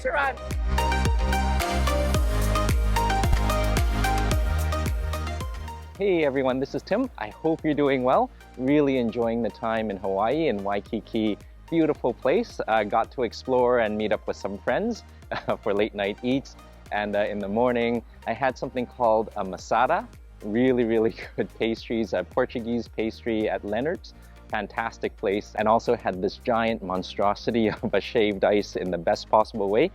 restaurant. Hey everyone, this is Tim. I hope you're doing well. Really enjoying the time in Hawaii, in Waikiki. Beautiful place. Got to explore and meet up with some friends for late night eats. And in the morning, I had something called a masada. Really, really good pastries, a Portuguese pastry at Leonard's. Fantastic place. And also had this giant monstrosity of a shaved ice in the best possible way.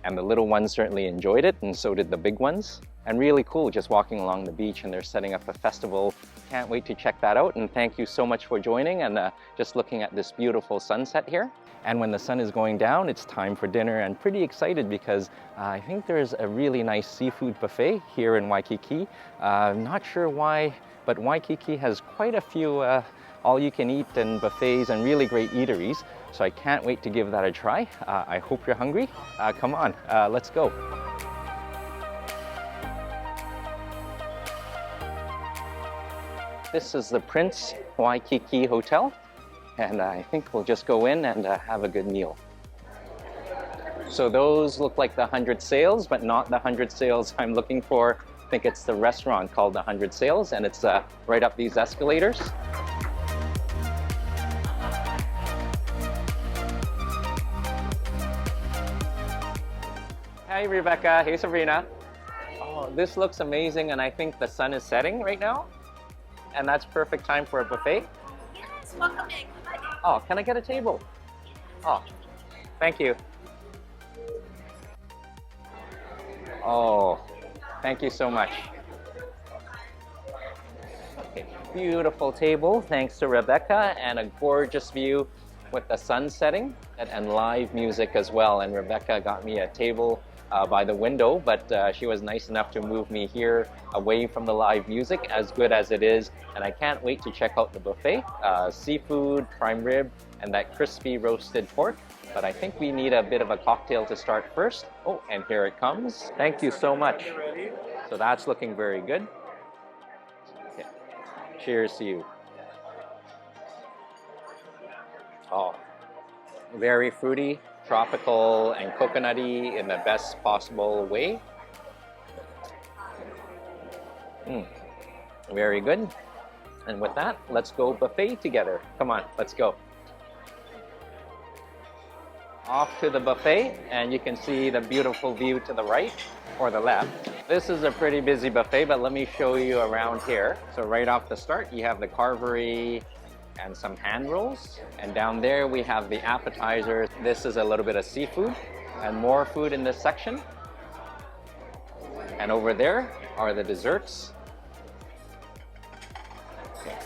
And the little ones certainly enjoyed it, and so did the big ones. And really cool just walking along the beach, and they're setting up a festival. Can't wait to check that out, and thank you so much for joining and just looking at this beautiful sunset here. And when the sun is going down, it's time for dinner, and pretty excited because I think there's a really nice seafood buffet here in Waikiki. Not sure why, but Waikiki has quite a few all-you-can-eat and buffets and really great eateries. So I can't wait to give that a try. I hope you're hungry. Come on, let's go. This is the Prince Waikiki Hotel, and I think we'll just go in and have a good meal. So those look like the 100 Sails, but not the 100 Sails I'm looking for. I think it's the restaurant called the 100 Sails, and it's right up these escalators. Hi Rebecca, hey Sabrina. Oh, this looks amazing, and I think the sun is setting right now. And that's perfect time for a buffet. Yes, welcome in. Oh, can I get a table? Oh, thank you. Oh, thank you so much. Okay, beautiful table, thanks to Rebecca, and a gorgeous view with the sun setting and live music as well. And Rebecca got me a table by the window, but she was nice enough to move me here away from the live music, as good as it is. And I can't wait to check out the buffet. Seafood, prime rib, and that crispy roasted pork. But I think we need a bit of a cocktail to start first. Oh, and here it comes. Thank you so much. So that's looking very good. Okay. Cheers to you. Oh, very fruity, tropical and coconutty in the best possible way. Very good. And with that, let's go buffet together. Come on, let's go. Off to the buffet, and you can see the beautiful view to the right or the left. This is a pretty busy buffet, but let me show you around here. So right off the start, you have the carvery and some hand rolls, and down there we have the appetizers. This is a little bit of seafood and more food in this section, and over there are the desserts. Okay.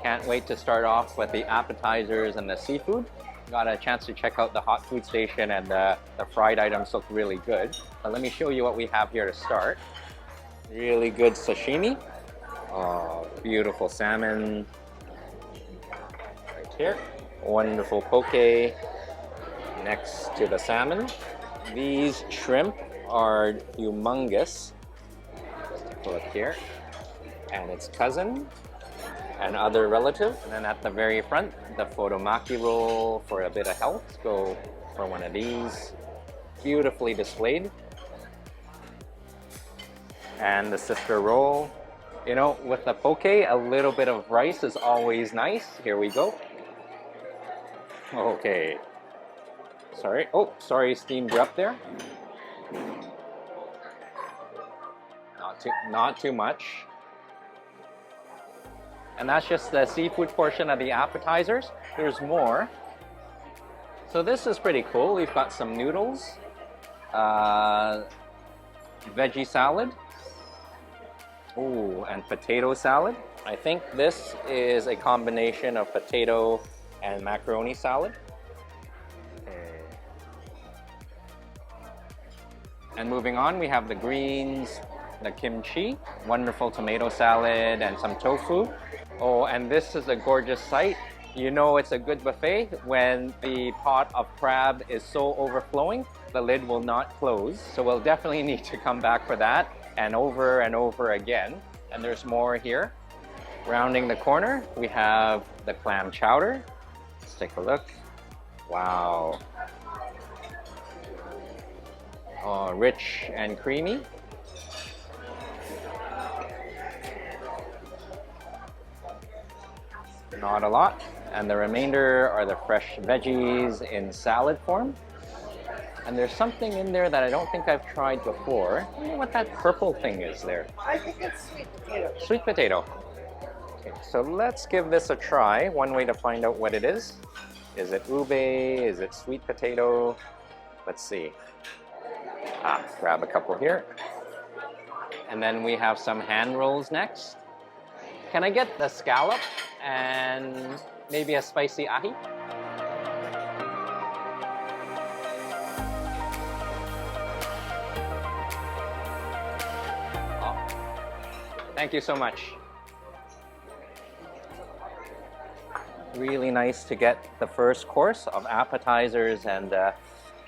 Can't wait to start off with the appetizers and the seafood. Got a chance to check out the hot food station, and the fried items look really good. But let me show you what we have here to start. Really good sashimi. Oh, beautiful salmon here. Wonderful poke next to the salmon. These shrimp are humongous. Let's take a look here. And its cousin and other relative. And then at the very front, the photomaki roll for a bit of health. Let's go for one of these. Beautifully displayed. And the sister roll. You know, with the poke, a little bit of rice is always nice. Here we go. Okay. Sorry. Oh, sorry, steamed you up there. Not too much. And that's just the seafood portion of the appetizers. There's more. So this is pretty cool. We've got some noodles, veggie salad, ooh, and potato salad. I think this is a combination of potato and macaroni salad. Okay. And moving on, we have the greens, the kimchi, wonderful tomato salad, and some tofu. Oh, and this is a gorgeous sight. You know it's a good buffet when the pot of crab is so overflowing, the lid will not close. So we'll definitely need to come back for that, and over again. And there's more here. Rounding the corner, we have the clam chowder. Let's take a look. Wow. Rich and creamy. Not a lot. And the remainder are the fresh veggies in salad form. And there's something in there that I don't think I've tried before. I wonder what that purple thing is there. I think it's sweet potato. Sweet potato. Okay, so let's give this a try. One way to find out what it is. Is it ube? Is it sweet potato? Let's see. Grab a couple here. And then we have some hand rolls next. Can I get the scallop and maybe a spicy ahi? Thank you so much. Really nice to get the first course of appetizers, and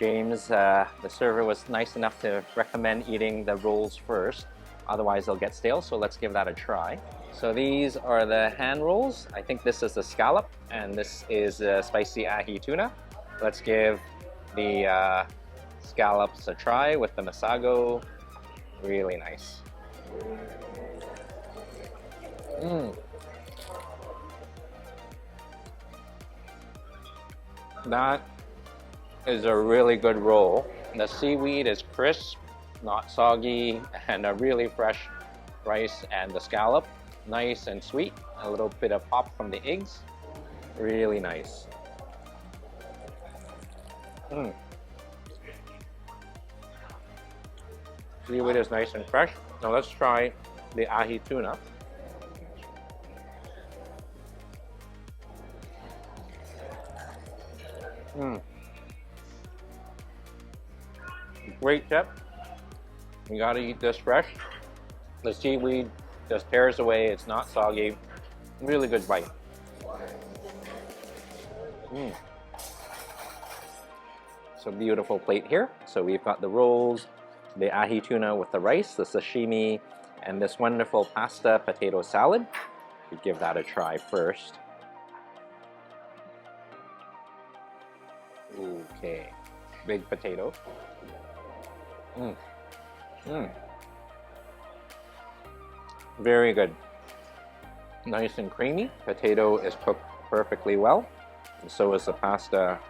James, the server, was nice enough to recommend eating the rolls first. Otherwise they'll get stale, so let's give that a try. So these are the hand rolls. I think this is the scallop, and this is the spicy ahi tuna. Let's give the scallops a try with the masago. Really nice. That is a really good roll. The seaweed is crisp, not soggy, and a really fresh rice, and the scallop, nice and sweet. A little bit of pop from the eggs. Really nice. Seaweed is nice and fresh. Now let's try the ahi tuna. Great tip. You gotta eat this fresh. The seaweed just tears away. It's not soggy. Really good bite. It's a beautiful plate here. So we've got the rolls, the ahi tuna with the rice, the sashimi, and this wonderful pasta potato salad. We give that a try first. Okay, big potato. Very good. Nice and creamy. Potato is cooked perfectly well, and so is the pasta.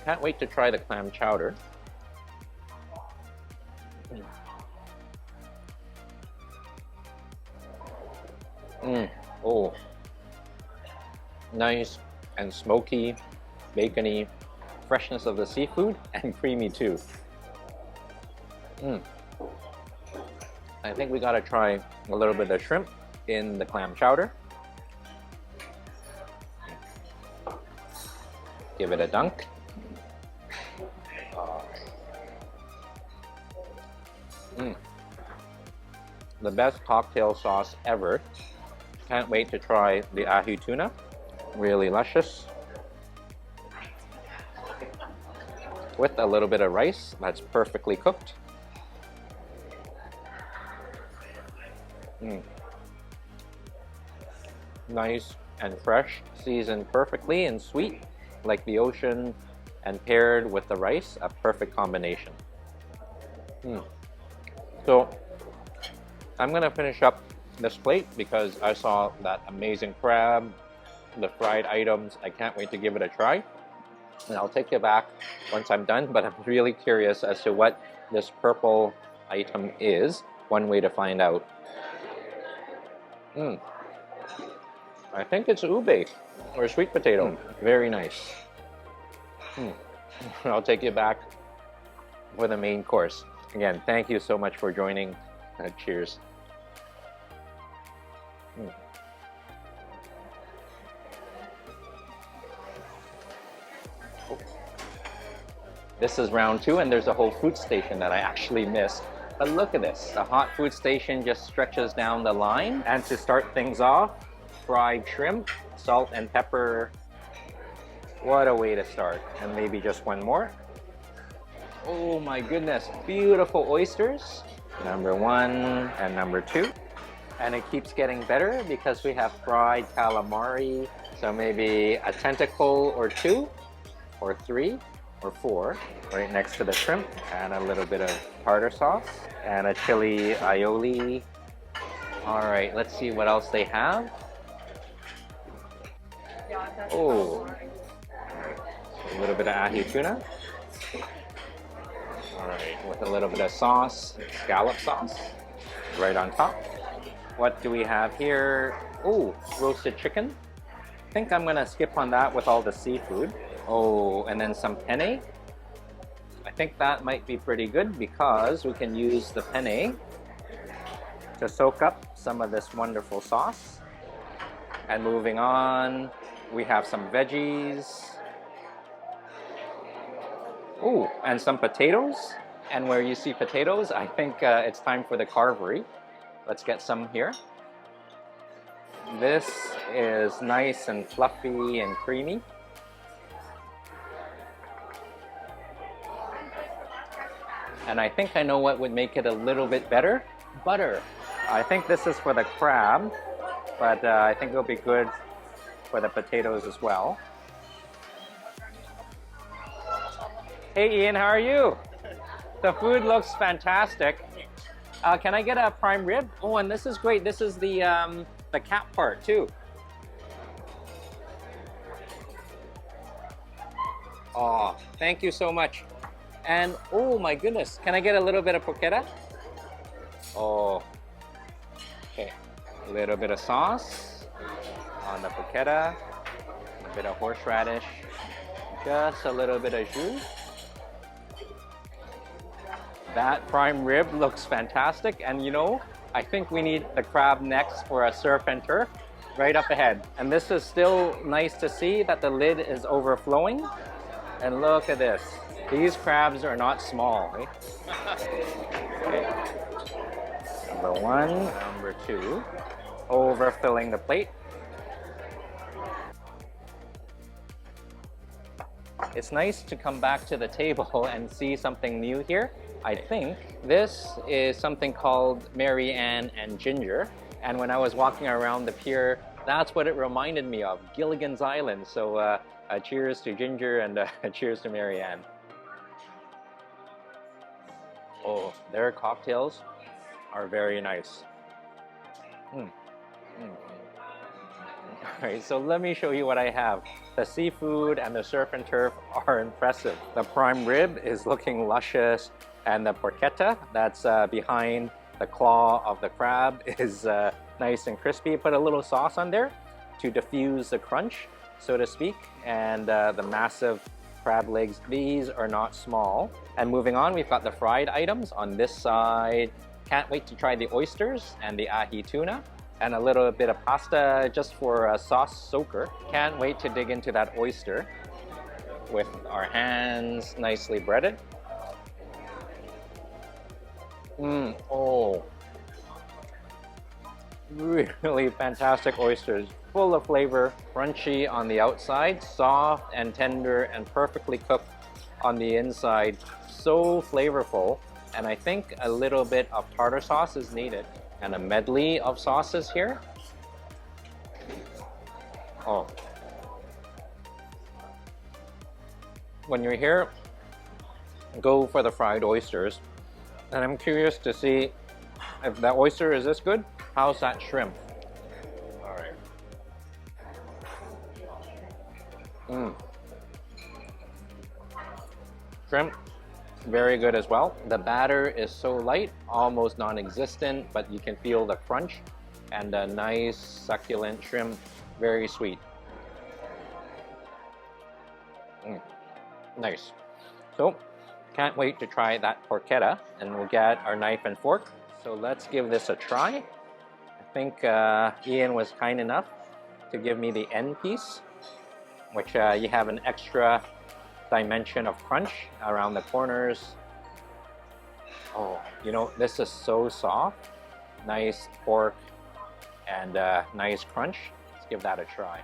Can't wait to try the clam chowder. Oh, nice and smoky, bacony, freshness of the seafood, and creamy too. I think we gotta try a little bit of shrimp in the clam chowder. Give it a dunk. The best cocktail sauce ever. Can't wait to try the ahi tuna. Really luscious. With a little bit of rice that's perfectly cooked. Nice and fresh, seasoned perfectly and sweet like the ocean, and paired with the rice, a perfect combination. So I'm gonna finish up this plate because I saw that amazing crab, the fried items. I can't wait to give it a try. And I'll take you back once I'm done, but I'm really curious as to what this purple item is. One way to find out. I think it's ube or sweet potato. Very nice. I'll take you back for the main course. Again, thank you so much for joining. Cheers. This is round 2, and there's a whole food station that I actually missed. But look at this. The hot food station just stretches down the line. And to start things off, fried shrimp, salt and pepper. What a way to start. And maybe just one more. Oh my goodness, beautiful oysters. Number 1 and number 2. And it keeps getting better because we have fried calamari. So maybe a tentacle or 2 or 3. or 4 right next to the shrimp, and a little bit of tartar sauce and a chili aioli. All right, let's see what else they have. Oh, a little bit of ahi tuna. All right, with a little bit of sauce, scallop sauce, right on top. What do we have here? Oh, roasted chicken. I think I'm gonna skip on that with all the seafood. Oh, and then some penne. I think that might be pretty good because we can use the penne to soak up some of this wonderful sauce. And moving on, we have some veggies. Oh, and some potatoes. And where you see potatoes, I think it's time for the carvery. Let's get some here. This is nice and fluffy and creamy. And I think I know what would make it a little bit better. Butter. I think this is for the crab, but I think it'll be good for the potatoes as well. Hey Ian, how are you? The food looks fantastic. Can I get a prime rib? Oh, and this is great. This is the cap part too. Oh, thank you so much. And oh my goodness, can I get a little bit of prochetta? Oh, okay. A little bit of sauce on the prochetta, a bit of horseradish, just a little bit of jus. That prime rib looks fantastic, and you know, I think we need the crab next for a surf and turf right up ahead. And this is still nice to see that the lid is overflowing. And look at this. These crabs are not small, right? Okay. Number 1, number 2, overfilling the plate. It's nice to come back to the table and see something new here. I think this is something called Mary Ann and Ginger. And when I was walking around the pier, that's what it reminded me of, Gilligan's Island. So cheers to Ginger and cheers to Mary Ann. Oh, their cocktails are very nice. All right, so let me show you what I have. The seafood and the surf and turf are impressive. The prime rib is looking luscious, and the porchetta that's behind the claw of the crab is nice and crispy. Put a little sauce on there to diffuse the crunch, so to speak, and the massive crab legs. These are not small. And moving on, we've got the fried items on this side. Can't wait to try the oysters and the ahi tuna, and a little bit of pasta just for a sauce soaker. Can't wait to dig into that oyster with our hands nicely breaded. Oh, really fantastic oysters. Full of flavor, crunchy on the outside, soft and tender and perfectly cooked on the inside. So flavorful, and I think a little bit of tartar sauce is needed. And a medley of sauces here. Oh. When you're here, go for the fried oysters. And I'm curious to see if that oyster is this good. How's that shrimp? All right. Shrimp, very good as well. The batter is so light, almost non-existent, but you can feel the crunch and a nice succulent shrimp, very sweet. Nice. So, can't wait to try that porchetta, and we'll get our knife and fork. So let's give this a try. I think Ian was kind enough to give me the end piece, which you have an extra dimension of crunch around the corners. Oh, you know, this is so soft. Nice pork and nice crunch. Let's give that a try.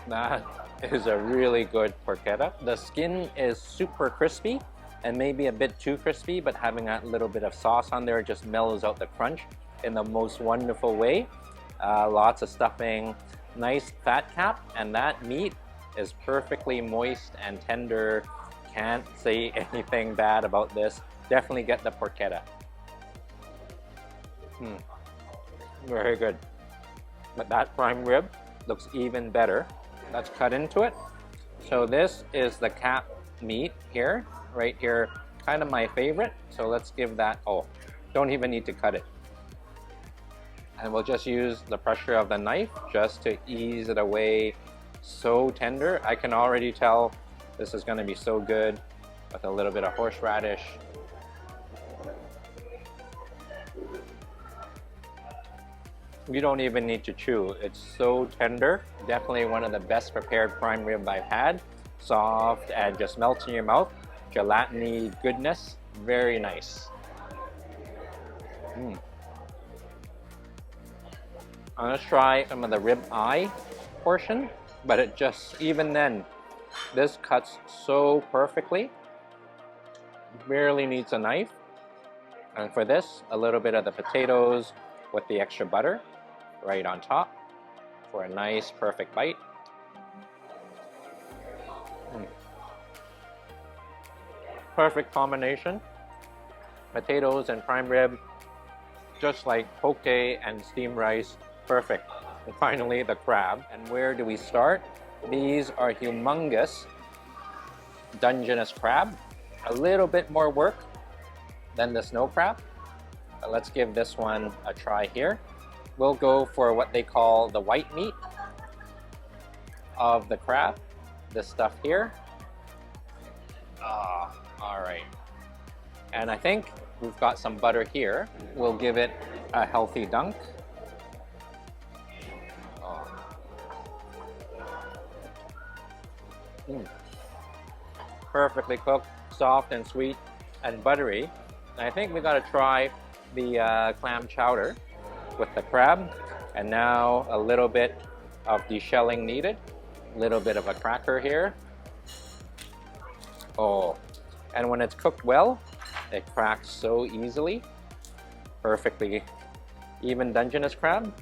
That is a really good porchetta. The skin is super crispy and maybe a bit too crispy, but having that little bit of sauce on there just mellows out the crunch. in the most wonderful way. Lots of stuffing, nice fat cap, and that meat is perfectly moist and tender. Can't say anything bad about this. Definitely get the prochetta. Very good. But that prime rib looks even better. Let's cut into it. So this is the cap meat here, right here, kind of my favorite. So let's give that, oh, don't even need to cut it. And we'll just use the pressure of the knife just to ease it away. So tender. I can already tell this is going to be so good with a little bit of horseradish. You don't even need to chew. It's so tender. Definitely one of the best prepared prime rib I've had. Soft and just melts in your mouth. Gelatiny goodness. Very nice. I'm gonna try some of the rib eye portion, but it just, even then, this cuts so perfectly. Barely needs a knife. And for this, a little bit of the potatoes with the extra butter right on top for a nice perfect bite. Perfect combination. Potatoes and prime rib, just like poke and steamed rice. Perfect. And finally, the crab. And where do we start? These are humongous Dungeness crab. A little bit more work than the snow crab. But let's give this one a try here. We'll go for what they call the white meat of the crab. This stuff here. All right. And I think we've got some butter here. We'll give it a healthy dunk. Perfectly cooked, soft and sweet and buttery. And I think we got to try the clam chowder with the crab. And now a little bit of deshelling needed. A little bit of a cracker here. Oh, and when it's cooked well, it cracks so easily. Perfectly. Even Dungeness crab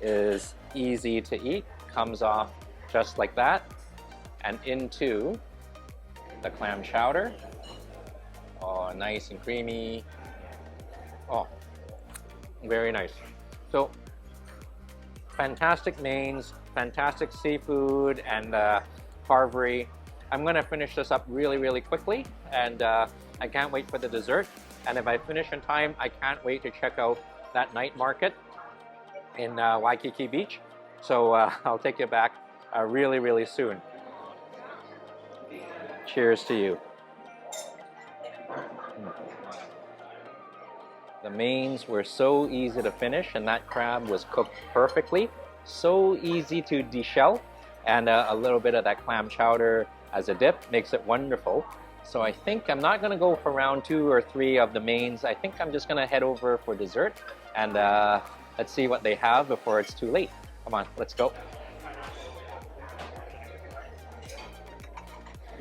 is easy to eat. Comes off just like that. And into the clam chowder. Oh, nice and creamy. Oh, very nice. So, fantastic mains, fantastic seafood and carvery. I'm gonna finish this up really, really quickly, and I can't wait for the dessert. And if I finish in time, I can't wait to check out that night market in Waikiki Beach. So I'll take you back really, really soon. Cheers to you. The mains were so easy to finish, and that crab was cooked perfectly. So easy to deshell, and a little bit of that clam chowder as a dip makes it wonderful. So I think I'm not gonna go for round 2 or 3 of the mains. I think I'm just gonna head over for dessert, and let's see what they have before it's too late. Come on, let's go.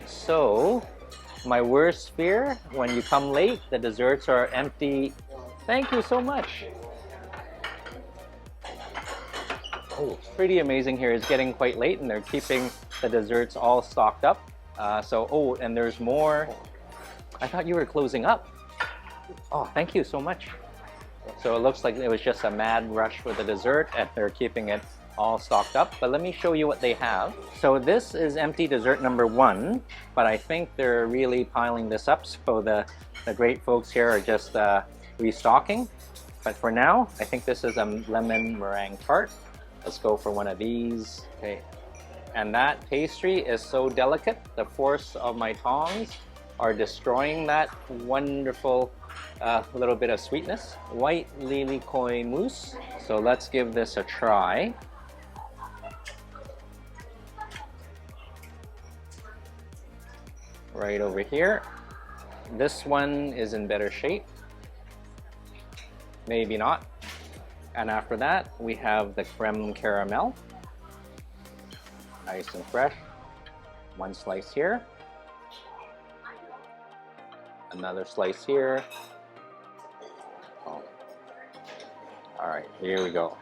So, my worst fear, when you come late, the desserts are empty. Thank you so much. Oh, it's pretty amazing here. It's getting quite late and they're keeping the desserts all stocked up. Oh, and there's more. I thought you were closing up. Oh, thank you so much. So it looks like it was just a mad rush for the dessert and they're keeping it all stocked up. But let me show you what they have. So this is empty dessert number 1, but I think they're really piling this up. So the great folks here are just restocking. But for now, I think this is a lemon meringue tart. Let's go for one of these. Okay. And that pastry is so delicate. The force of my tongs are destroying that wonderful little bit of sweetness. White lily koi mousse. So let's give this a try. Right over here. This one is in better shape. Maybe not. And after that, we have the creme caramel. Nice and fresh. One slice here. Another slice here. Oh. All right, here we go.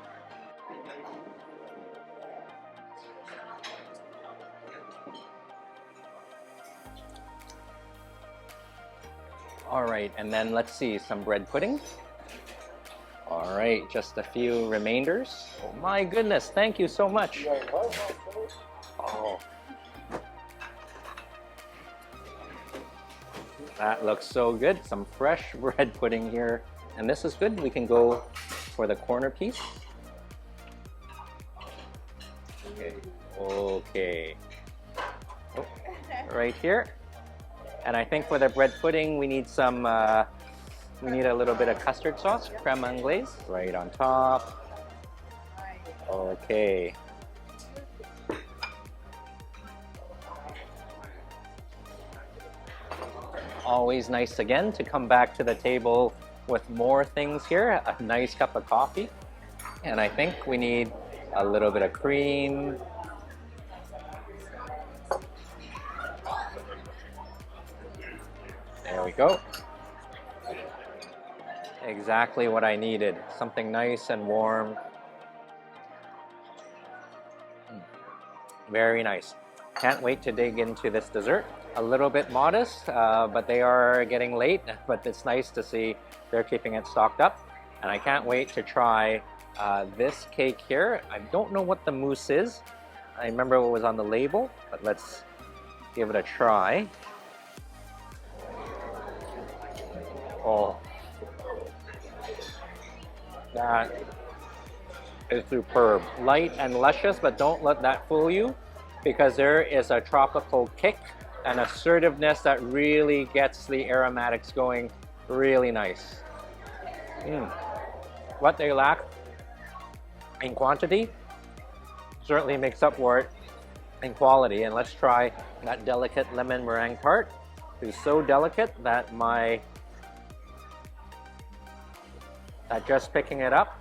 All right, and then let's see, some bread pudding. All right, just a few remainders. Oh my goodness, thank you so much. Oh. That looks so good. Some fresh bread pudding here. And this is good. We can go for the corner piece. Okay. Okay. Oh, right here. And I think for the bread pudding, we need some, we need a little bit of custard sauce, creme anglaise, right on top. Okay. Always nice again to come back to the table with more things here. A nice cup of coffee. And I think we need a little bit of cream. There we go. Exactly what I needed. Something nice and warm. Very nice. Can't wait to dig into this dessert. A little bit modest, but they are getting late, but it's nice to see they're keeping it stocked up. And I can't wait to try this cake here. I don't know what the mousse is. I remember what was on the label, but let's give it a try. Oh, that is superb. Light and luscious, but don't let that fool you, because there is a tropical kick and assertiveness that really gets the aromatics going really nice. What they lack in quantity certainly makes up for it in quality. And let's try that delicate lemon meringue tart. It's so delicate that that just picking it up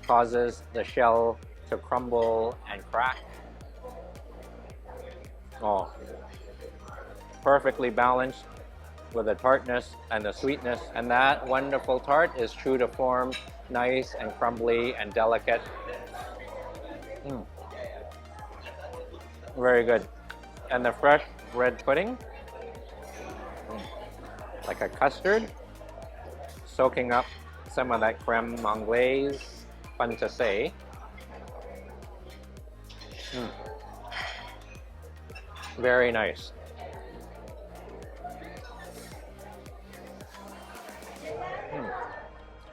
causes the shell to crumble and crack. Oh, perfectly balanced with the tartness and the sweetness. And that wonderful tart is true to form, nice and crumbly and delicate. Very good. And the fresh bread pudding, like a custard, soaking up some of that creme anglaise. Fun to say. Very nice.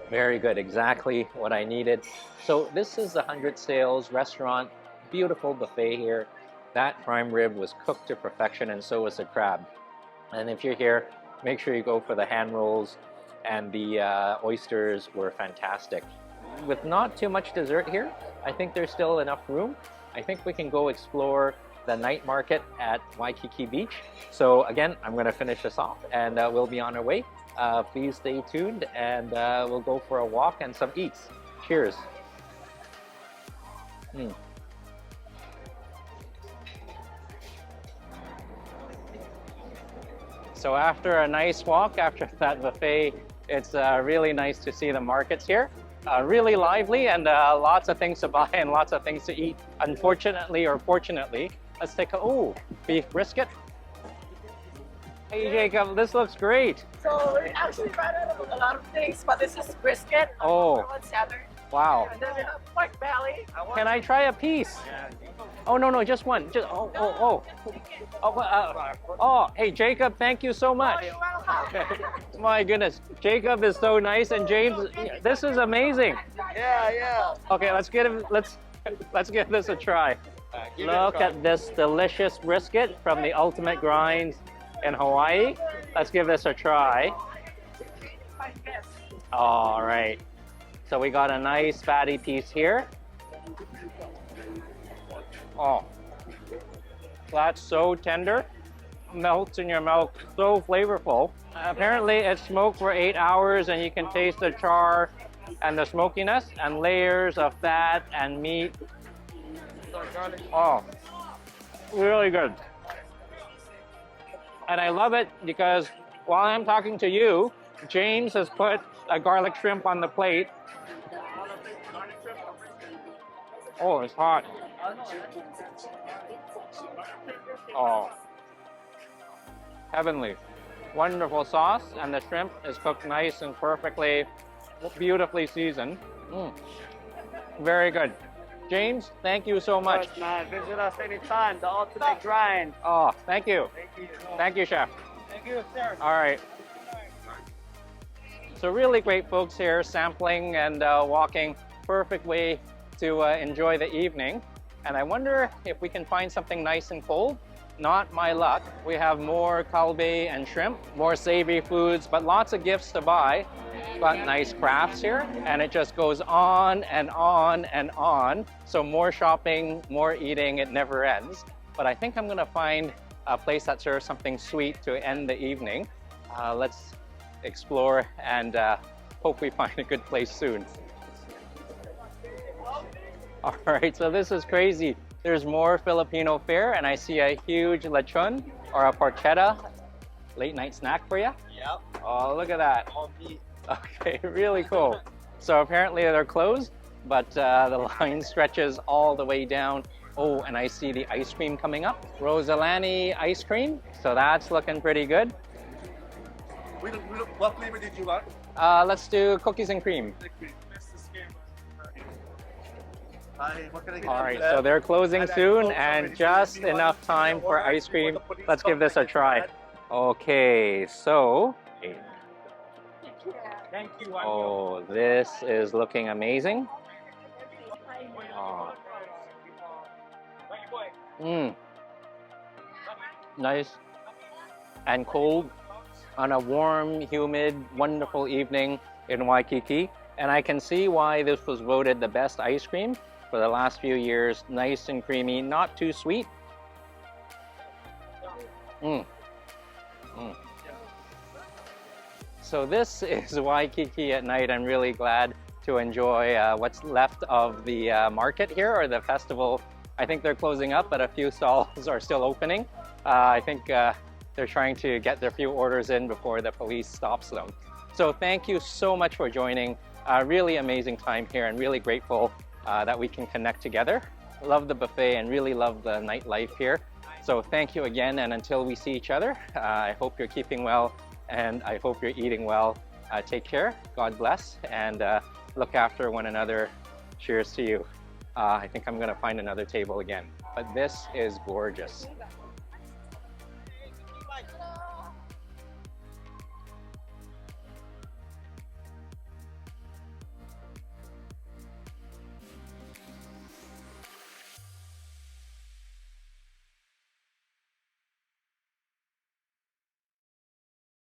Very good, exactly what I needed. So this is the 100 Sales restaurant. Beautiful buffet here. That prime rib was cooked to perfection, and so was the crab. And if you're here, make sure you go for the hand rolls, and the oysters were fantastic. With not too much dessert here, I think there's still enough room. I think we can go explore the night market at Waikiki Beach. So again, I'm going to finish this off, and we'll be on our way. Please stay tuned, and we'll go for a walk and some eats. Cheers. So after a nice walk, after that buffet, it's really nice to see the markets here. Really lively, and lots of things to buy and lots of things to eat. Unfortunately or fortunately, let's take a, beef brisket. Hey Jacob, this looks great. So we actually ran out of a lot of things, but this is brisket. Oh, wow. And then we have pork belly. Can I try a piece? Oh no, just one. Just hey Jacob, thank you so much. Oh, you're welcome. My goodness, Jacob is so nice, and James, this is amazing. Yeah. Okay, let's give this a try. Look at this delicious brisket from the Ultimate Grinds in Hawaii. Let's give this a try. All right. So we got a nice fatty piece here. Oh, that's so tender. Melts in your mouth, so flavorful. Apparently it's smoked for 8 hours, and you can taste the char and the smokiness and layers of fat and meat. Oh, really good. And I love it because while I'm talking to you, James has put a garlic shrimp on the plate. Oh, it's hot. Oh, heavenly. Wonderful sauce, and the shrimp is cooked nice and perfectly, beautifully seasoned. Very good. James, thank you so much. Of course, man. Visit us anytime. The ultimate grind. Oh, thank you. Thank you. Thank you, chef. Thank you, sir. All right. So really great folks here sampling and walking. Perfect way to enjoy the evening. And I wonder if we can find something nice and cold. Not my luck. We have more kalbe and shrimp, more savory foods, but lots of gifts to buy. Got nice crafts here, and it just goes on and on and on. So more shopping, more eating, it never ends. But I think I'm gonna find a place that serves something sweet to end the evening. Let's explore and hope we find a good place soon. All right, so this is crazy. There's more Filipino fare, and I see a huge lechon or a prochetta late night snack for you. Yep. Oh, look at that. All meat. Okay, really cool. So apparently they're closed, but the line stretches all the way down. Oh, and I see the ice cream coming up. Rosalani ice cream. So that's looking pretty good. What flavor did you want? Let's do cookies and cream. What can I get? All right, so they're closing soon, and just enough time for ice cream. Let's give this a try. Okay, so, Thank you. oh, this is looking amazing. Nice and cold on a warm, humid, wonderful evening in Waikiki. And I can see why this was voted the best ice cream for the last few years. Nice and creamy, not too sweet. So this is Waikiki at night. I'm really glad to enjoy what's left of the market here, or the festival. I think they're closing up, but a few stalls are still opening. I think they're trying to get their few orders in before the police stops them. So thank you so much for joining. Really amazing time here, and really grateful that we can connect together. Love the buffet and really love the nightlife here. So thank you again, and until we see each other, I hope you're keeping well, and I hope you're eating well. Take care, God bless, and look after one another. Cheers to you. I think I'm gonna find another table again, but this is gorgeous.